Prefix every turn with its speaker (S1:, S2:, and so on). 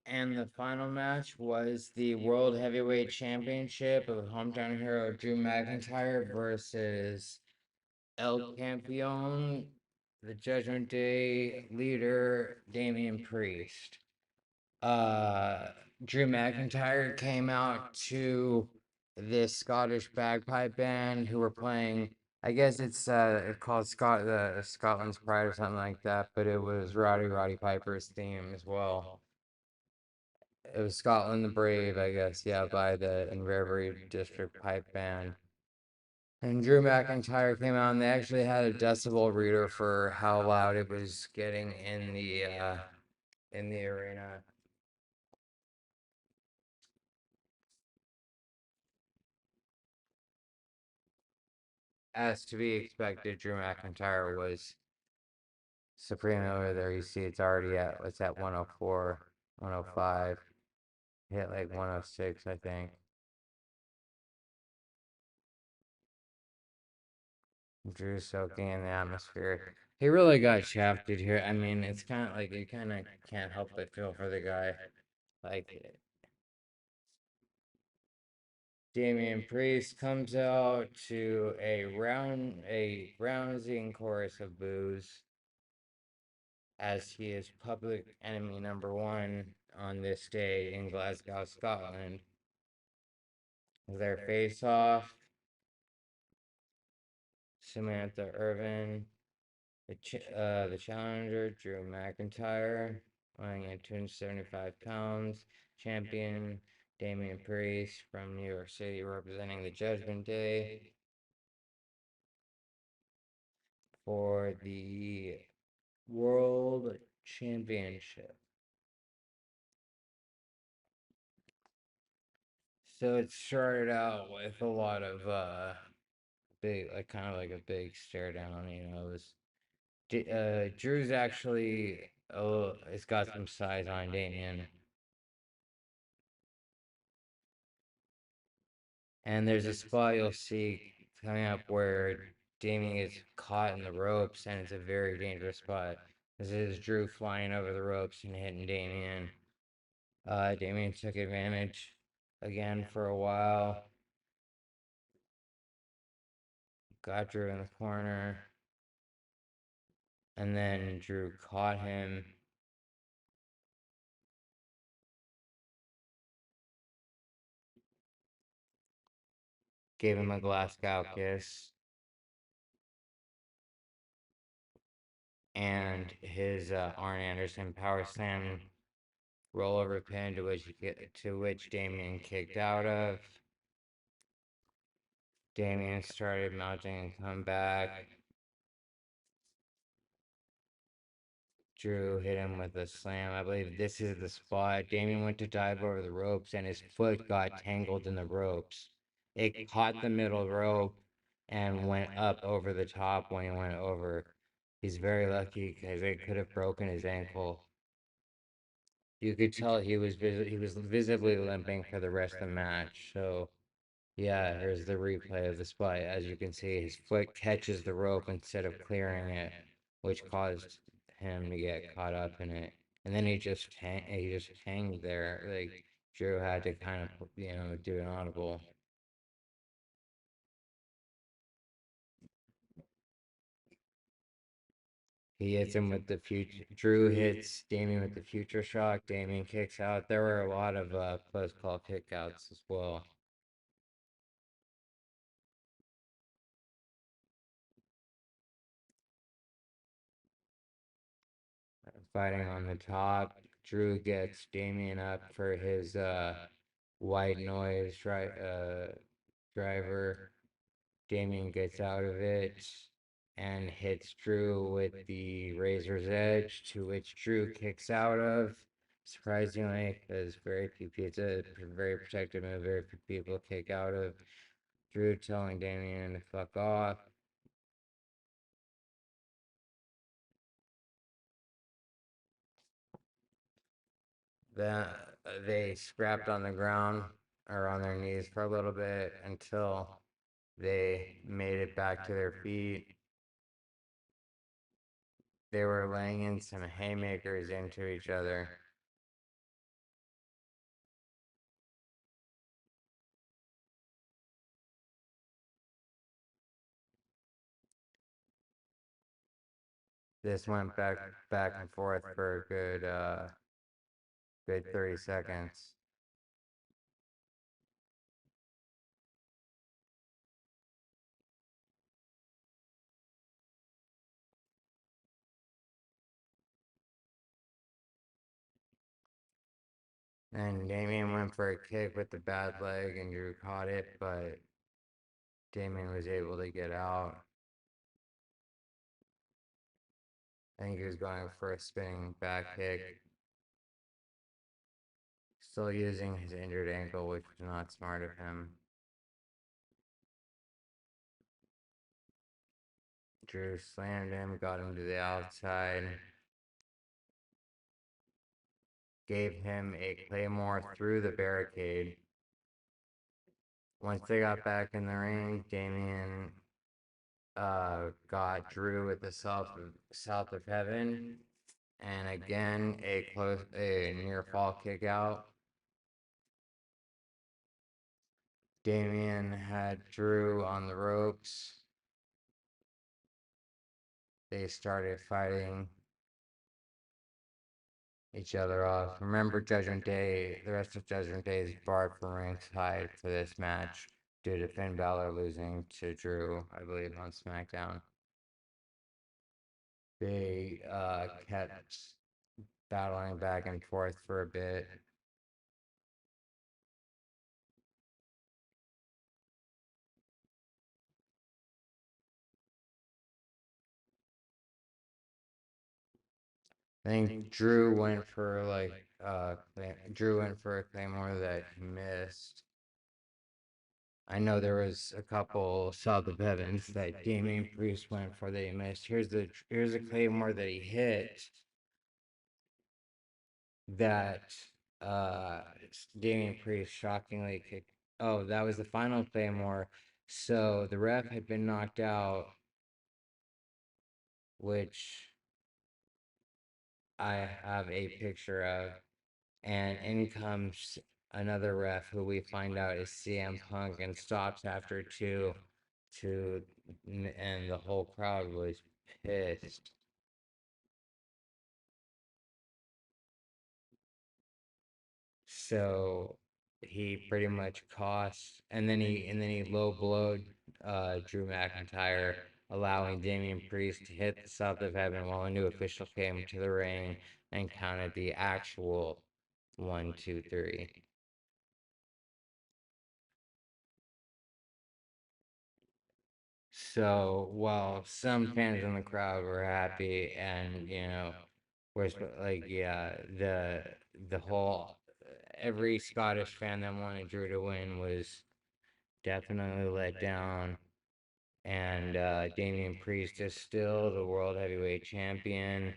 S1: And the final match was the World Heavyweight Championship of hometown hero Drew McIntyre versus El Campeon, the Judgment Day leader Damian Priest. Uh, Drew McIntyre came out to this Scottish bagpipe band who were playing. I guess it's called Scotland's Pride or something like that, but it was Roddy Piper's theme as well. It was Scotland the Brave, I guess, yeah, by the Inverary District Pipe Band. And Drew McIntyre came out, and they actually had a decibel reader for how loud it was getting in the arena. As to be expected, Drew McIntyre was supreme over there. You see, it's at 104, 105, hit like 106, I think. Drew soaking in the atmosphere. He really got shafted here. I mean, it's kind of like you kind of can't help but feel for the guy. Like Damian Priest comes out to a rousing chorus of boos as he is public enemy number one on this day in Glasgow, Scotland. Their face off, Samantha Irvin, the challenger, Drew McIntyre, weighing in 275 pounds, champion Damian Priest from New York City, representing the Judgment Day for the World Championship. So it started out with a lot of big, like kind of like a big stare down. It was Drew's actually it's got some size on Damien. And there's a spot you'll see coming up where Damien gets caught in the ropes, and it's a very dangerous spot. This is Drew flying over the ropes and hitting Damien. Damien took advantage again for a while, got Drew in the corner, and then Drew caught him. Gave him a Glasgow kiss, and his Arn Anderson power slam rollover pin to which Damien kicked out of. Damien started mounting and come back. Drew hit him with a slam. I believe this is the spot. Damien went to dive over the ropes and his foot got tangled in the ropes. It caught the middle rope and went up over the top when he went over. He's very lucky because it could have broken his ankle. You could tell he was visibly limping for the rest of the match. So yeah, here's the replay of the spot. As you can see, his foot catches the rope instead of clearing it, which caused him to get caught up in it. And then he just hanged there. Like Drew had to kind of do an audible. He hits him with the future. Drew hits Damien with the future shock. Damien kicks out. There were a lot of close call kickouts as well. Fighting on the top. Drew gets Damien up for his white noise driver. Damien gets out of it and hits Drew with the razor's edge, to which Drew kicks out of. Surprisingly, because it's a very protective move, very few people kick out of. Drew telling Damien to fuck off. Then they scrapped on the ground or on their knees for a little bit until they made it back to their feet. They were laying in some haymakers into each other. This went back and forth for a good 30 seconds. And Damian went for a kick with the bad leg, and Drew caught it, but Damian was able to get out. I think he was going for a spinning back kick. Still using his injured ankle, which was not smart of him. Drew slammed him, got him to the outside, gave him a claymore through the barricade. Once they got back in the ring, Damian got Drew with the south of heaven, and again a near fall kick out. Damian had Drew on the ropes. They started fighting each other off. Remember, Judgment Day, the rest of Judgment Day is barred from ringside for this match due to Finn Balor losing to Drew, I believe, on SmackDown. They kept battling back and forth for a bit. I think Drew went for a claymore that he missed. I know there was a couple south of heavens that Damian Priest went for that he missed. Here's a claymore that he hit that uh Damian Priest shockingly kicked. Oh, that was the final claymore. So the ref had been knocked out, which I have a picture of, and in comes another ref who we find out is CM Punk and stops after two to and the whole crowd was pissed. So he pretty much cost and then he low blowed Drew McIntyre, allowing Damian Priest to hit the South of Heaven while a new official came to the ring and counted the actual 1, 2, 3. So while some fans in the crowd were happy and like yeah, the whole every Scottish fan that wanted Drew to win was definitely let down. And Damian Priest is still the world heavyweight champion.